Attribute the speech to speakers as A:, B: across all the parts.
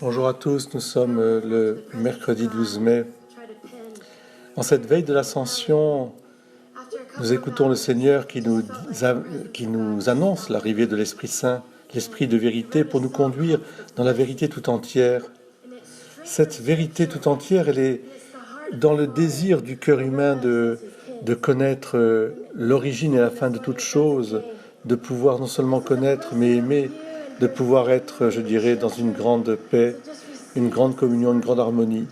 A: Bonjour à tous, nous sommes le mercredi 12 mai. En cette veille de l'Ascension, nous écoutons le Seigneur qui nous annonce l'arrivée de l'Esprit Saint, l'Esprit de vérité, pour nous conduire dans la vérité tout entière. Cette vérité tout entière, elle est dans le désir du cœur humain de connaître l'origine et la fin de toute chose, de pouvoir non seulement connaître mais aimer, de pouvoir être, je dirais, dans une grande paix, une grande communion, une grande harmonie.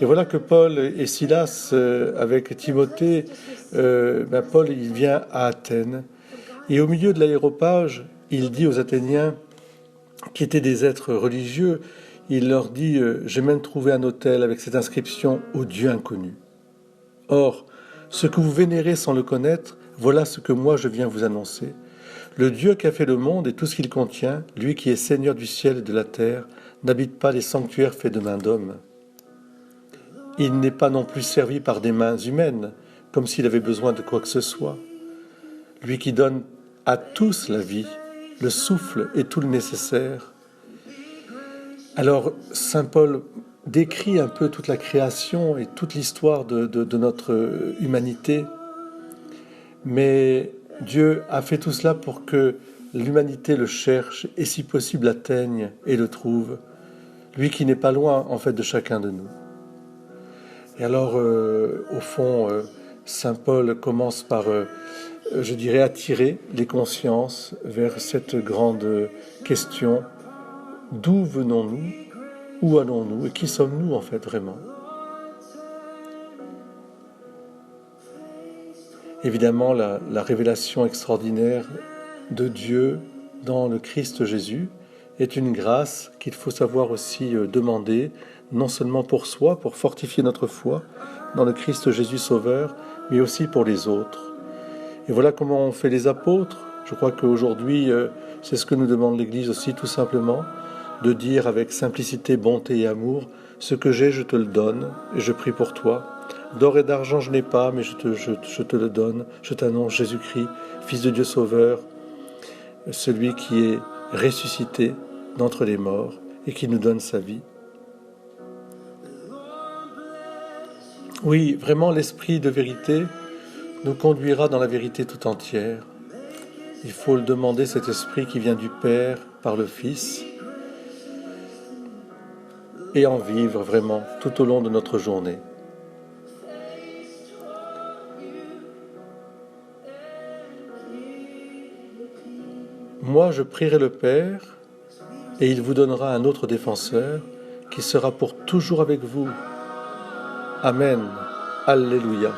A: Et voilà que Paul et Silas, avec Timothée, Paul il vient à Athènes. Et au milieu de l'aéropage, il dit aux Athéniens, qui étaient des êtres religieux, il leur dit « J'ai même trouvé un autel avec cette inscription « Au Dieu inconnu ». Or, ce que vous vénérez sans le connaître, voilà ce que moi je viens vous annoncer. Le Dieu qui a fait le monde et tout ce qu'il contient, lui qui est Seigneur du ciel et de la terre, n'habite pas les sanctuaires faits de mains d'hommes. Il n'est pas non plus servi par des mains humaines, comme s'il avait besoin de quoi que ce soit. Lui qui donne à tous la vie, le souffle et tout le nécessaire. Alors, saint Paul décrit un peu toute la création et toute l'histoire de notre humanité, mais Dieu a fait tout cela pour que l'humanité le cherche et si possible l'atteigne et le trouve, lui qui n'est pas loin en fait de chacun de nous. Et alors, au fond, saint Paul commence par, je dirais, attirer les consciences vers cette grande question: d'où venons-nous? Où allons-nous? Et qui sommes-nous en fait vraiment? Évidemment, la révélation extraordinaire de Dieu dans le Christ Jésus est une grâce qu'il faut savoir aussi demander, non seulement pour soi, pour fortifier notre foi dans le Christ Jésus Sauveur, mais aussi pour les autres. Et voilà comment on fait les apôtres. Je crois qu'aujourd'hui, c'est ce que nous demande l'Église aussi, tout simplement, de dire avec simplicité, bonté et amour: ce que j'ai, je te le donne, et je prie pour toi. D'or et d'argent je n'ai pas, mais je te le donne. Je t'annonce Jésus-Christ, Fils de Dieu Sauveur, celui qui est ressuscité d'entre les morts et qui nous donne sa vie. Oui, vraiment, l'esprit de vérité nous conduira dans la vérité tout entière. Il faut le demander, cet esprit qui vient du Père par le Fils, et en vivre vraiment tout au long de notre journée. Moi, je prierai le Père, et il vous donnera un autre défenseur, qui sera pour toujours avec vous. Amen. Alléluia.